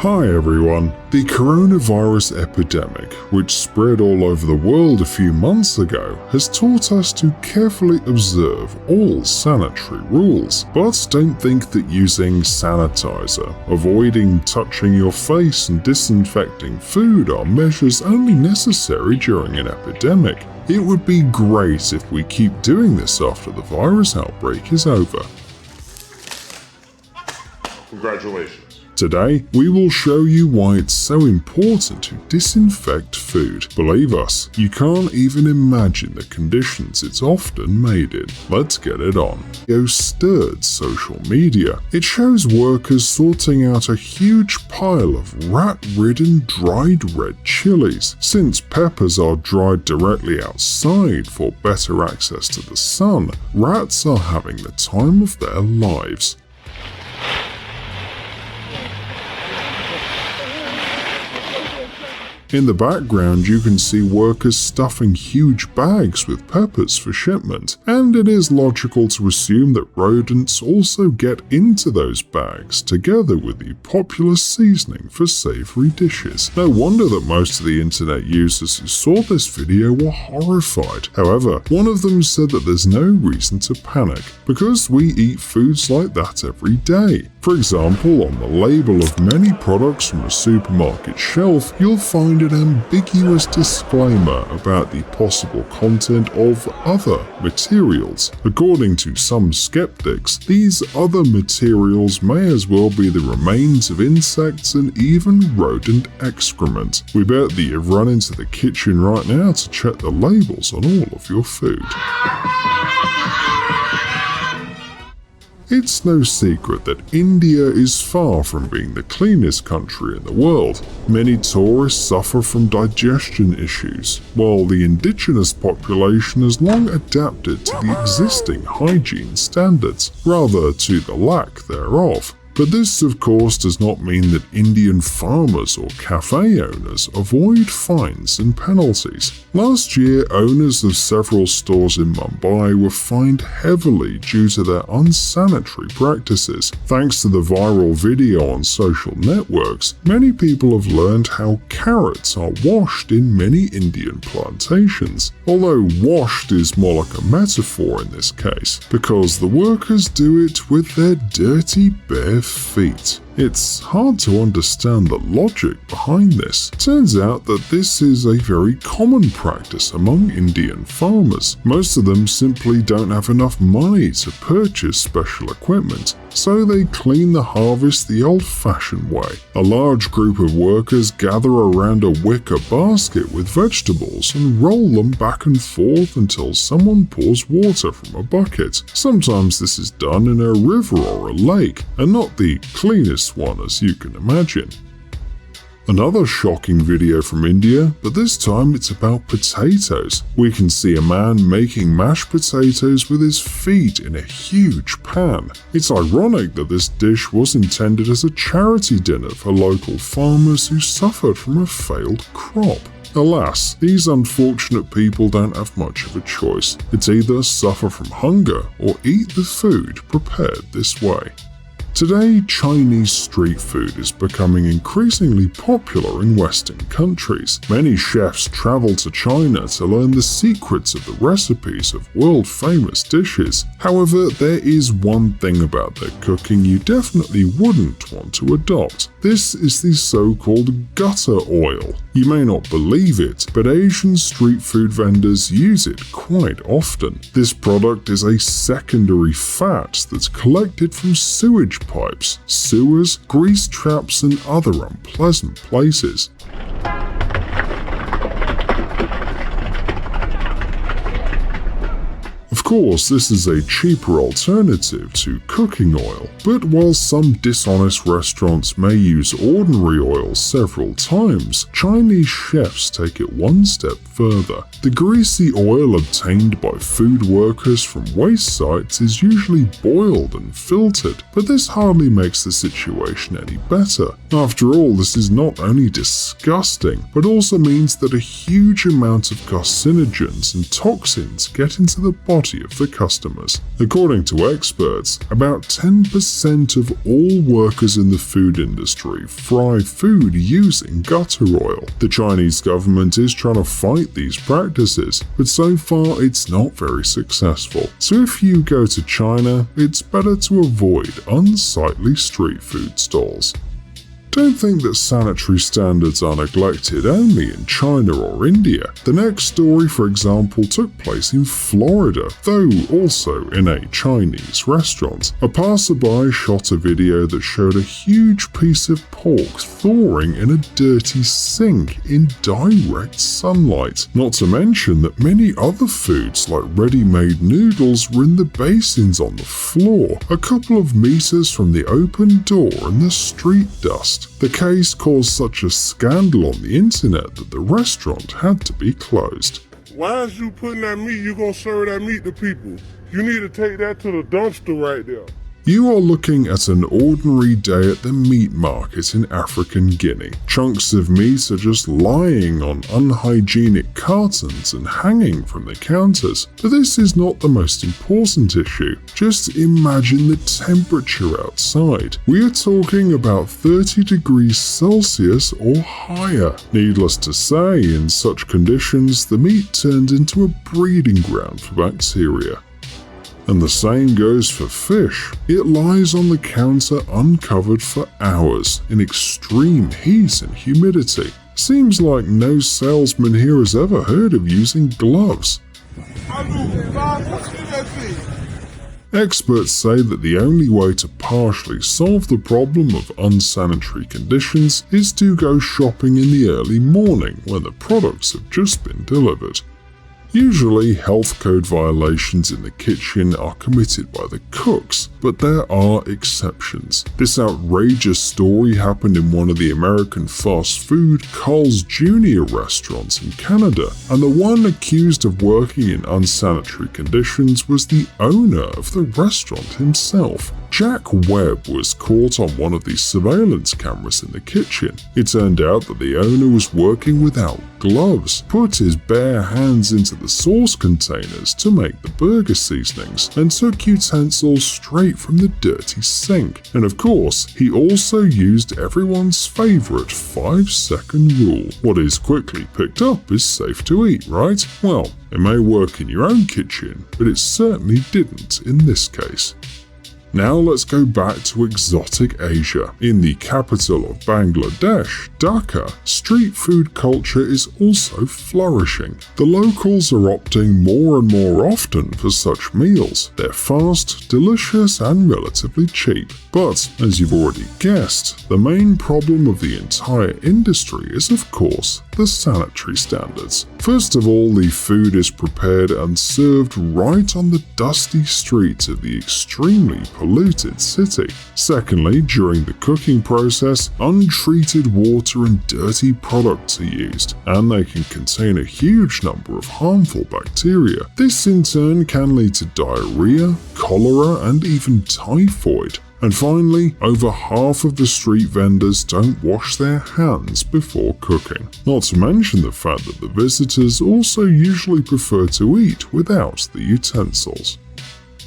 Hi everyone. The coronavirus epidemic, which spread all over the world a few months ago, has taught us to carefully observe all sanitary rules. But don't think that using sanitizer, avoiding touching your face and disinfecting food are measures only necessary during an epidemic. It would be great if we keep doing this after the virus outbreak is over. Congratulations. Today, we will show you why it's so important to disinfect food. Believe us, you can't even imagine the conditions it's often made in. Let's get it on. Video stirred social media. It shows workers sorting out a huge pile of rat-ridden dried red chilies. Since peppers are dried directly outside for better access to the sun, rats are having the time of their lives. In the background, you can see workers stuffing huge bags with peppers for shipment, and it is logical to assume that rodents also get into those bags, together with the popular seasoning for savory dishes. No wonder that most of the internet users who saw this video were horrified. However, one of them said that there's no reason to panic, because we eat foods like that every day. For example, on the label of many products from a supermarket shelf, you'll find an ambiguous disclaimer about the possible content of other materials. According to some skeptics, these other materials may as well be the remains of insects and even rodent excrement. We bet that you've run into the kitchen right now to check the labels on all of your food. It's no secret that India is far from being the cleanest country in the world. Many tourists suffer from digestion issues, while the indigenous population has long adapted to the existing hygiene standards, rather to the lack thereof. But this, of course, does not mean that Indian farmers or cafe owners avoid fines and penalties. Last year, owners of several stores in Mumbai were fined heavily due to their unsanitary practices. Thanks to the viral video on social networks, many people have learned how carrots are washed in many Indian plantations. Although washed is more like a metaphor in this case, because the workers do it with their dirty bare feet. It's hard to understand the logic behind this. Turns out that this is a very common practice among Indian farmers. Most of them simply don't have enough money to purchase special equipment, so they clean the harvest the old-fashioned way. A large group of workers gather around a wicker basket with vegetables and roll them back and forth until someone pours water from a bucket. Sometimes this is done in a river or a lake, and not the cleanest one as you can imagine. Another shocking video from India, but this time it's about potatoes. We can see a man making mashed potatoes with his feet in a huge pan. It's ironic that this dish was intended as a charity dinner for local farmers who suffered from a failed crop. Alas, these unfortunate people don't have much of a choice. It's either suffer from hunger or eat the food prepared this way. Today, Chinese street food is becoming increasingly popular in Western countries. Many chefs travel to China to learn the secrets of the recipes of world-famous dishes. However, there is one thing about their cooking you definitely wouldn't want to adopt. This is the so-called gutter oil. You may not believe it, but Asian street food vendors use it quite often. This product is a secondary fat that's collected from sewage pipes, sewers, grease traps, and other unpleasant places. Of course, this is a cheaper alternative to cooking oil, but while some dishonest restaurants may use ordinary oil several times, Chinese chefs take it one step further. The greasy oil obtained by food workers from waste sites is usually boiled and filtered, but this hardly makes the situation any better. After all, this is not only disgusting, but also means that a huge amount of carcinogens and toxins get into the body safety of the customers. According to experts, about 10% of all workers in the food industry fry food using gutter oil. The Chinese government is trying to fight these practices, but so far it's not very successful. So if you go to China, it's better to avoid unsightly street food stalls. Don't think that sanitary standards are neglected only in China or India. The next story, for example, took place in Florida, though also in a Chinese restaurant. A passerby shot a video that showed a huge piece of pork thawing in a dirty sink in direct sunlight. Not to mention that many other foods like ready-made noodles were in the basins on the floor, a couple of meters from the open door and the street dust. The case caused such a scandal on the internet that the restaurant had to be closed. Why is you putting that meat? You gonna serve that meat to people? You need to take that to the dumpster right there. You are looking at an ordinary day at the meat market in African Guinea. Chunks of meat are just lying on unhygienic cartons and hanging from the counters. But this is not the most important issue. Just imagine the temperature outside. We are talking about 30 degrees Celsius or higher. Needless to say, in such conditions, the meat turned into a breeding ground for bacteria. And the same goes for fish. It lies on the counter uncovered for hours in extreme heat and humidity. Seems like no salesman here has ever heard of using gloves. Experts say that the only way to partially solve the problem of unsanitary conditions is to go shopping in the early morning when the products have just been delivered. Usually, health code violations in the kitchen are committed by the cooks, but there are exceptions. This outrageous story happened in one of the American fast food Carl's Jr. restaurants in Canada, and the one accused of working in unsanitary conditions was the owner of the restaurant himself. Jack Webb was caught on one of the surveillance cameras in the kitchen. It turned out that the owner was working without gloves, put his bare hands into the sauce containers to make the burger seasonings, and took utensils straight from the dirty sink. And of course, he also used everyone's favorite 5-second rule. What is quickly picked up is safe to eat, right? Well, it may work in your own kitchen, but it certainly didn't in this case. Now let's go back to exotic Asia. In the capital of Bangladesh, Dhaka, street food culture is also flourishing. The locals are opting more and more often for such meals. They're fast, delicious, and relatively cheap. But, as you've already guessed, the main problem of the entire industry is, of course, the sanitary standards. First of all, the food is prepared and served right on the dusty streets of the extremely polluted city. Secondly, during the cooking process, untreated water and dirty products are used, and they can contain a huge number of harmful bacteria. This in turn can lead to diarrhea, cholera, and even typhoid. And finally, over half of the street vendors don't wash their hands before cooking. Not to mention the fact that the visitors also usually prefer to eat without the utensils.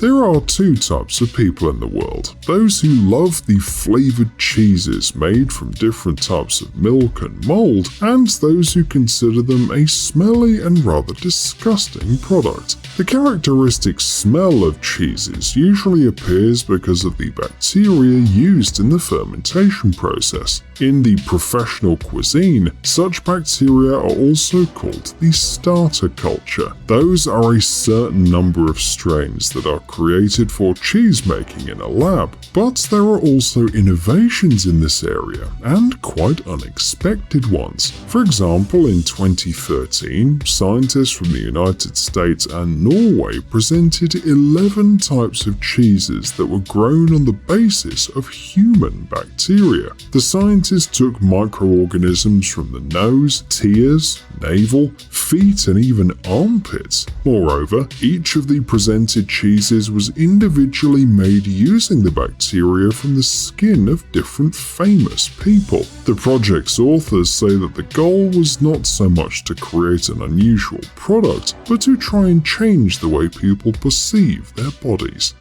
There are two types of people in the world: those who love the flavored cheeses made from different types of milk and mold, and those who consider them a smelly and rather disgusting product. The characteristic smell of cheeses usually appears because of the bacteria used in the fermentation process. In the professional cuisine, such bacteria are also called the starter culture. Those are a certain number of strains that are created for cheese making in a lab, but there are also innovations in this area, and quite unexpected ones. For example, in 2013, scientists from the United States and Norway presented 11 types of cheeses that were grown on the basis of human bacteria. The scientists scientists took microorganisms from the nose, tears, navel, feet, and even armpits. Moreover, each of the presented cheeses was individually made using the bacteria from the skin of different famous people. The project's authors say that the goal was not so much to create an unusual product, but to try and change the way people perceive their bodies.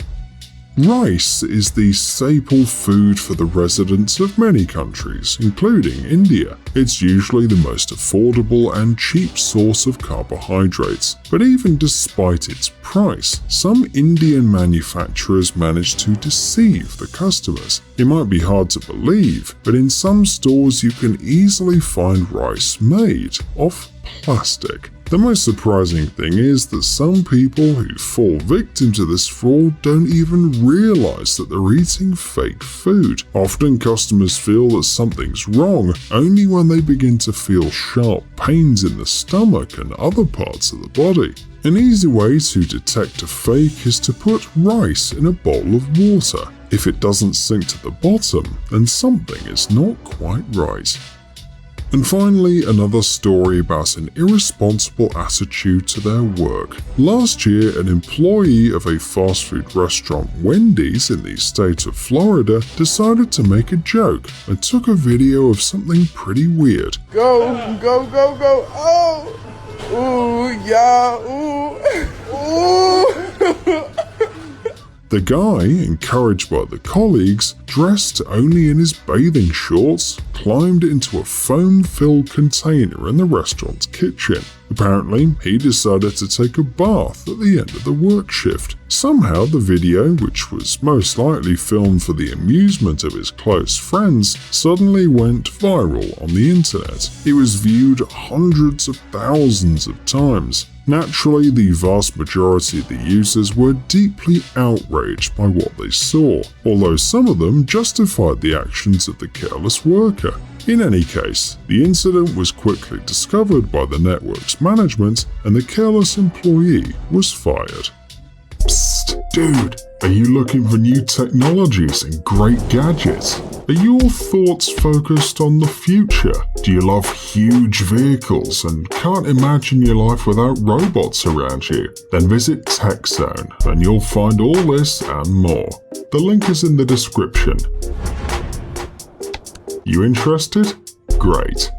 Rice is the staple food for the residents of many countries, including India. It's usually the most affordable and cheap source of carbohydrates, but even despite its price, some Indian manufacturers manage to deceive the customers. It might be hard to believe, but in some stores you can easily find rice made of plastic. The most surprising thing is that some people who fall victim to this fraud don't even realize that they're eating fake food. Often customers feel that something's wrong only when they begin to feel sharp pains in the stomach and other parts of the body. An easy way to detect a fake is to put rice in a bowl of water. If it doesn't sink to the bottom, then something is not quite right. And finally, another story about an irresponsible attitude to their work. Last year, an employee of a fast food restaurant, Wendy's, in the state of Florida, decided to make a joke and took a video of something pretty weird. Go, go, go, go, oh! Ooh, yeah, ooh, ooh! The guy, encouraged by the colleagues, dressed only in his bathing shorts, climbed into a foam-filled container in the restaurant's kitchen. Apparently, he decided to take a bath at the end of the work shift. Somehow, the video, which was most likely filmed for the amusement of his close friends, suddenly went viral on the internet. It was viewed hundreds of thousands of times. Naturally, the vast majority of the users were deeply outraged by what they saw, although some of them justified the actions of the careless worker. In any case, the incident was quickly discovered by the network's management and the careless employee was fired. Psst, dude, are you looking for new technologies and great gadgets? Are your thoughts focused on the future? Do you love huge vehicles and can't imagine your life without robots around you? Then visit TechZone and you'll find all this and more. The link is in the description. You interested? Great.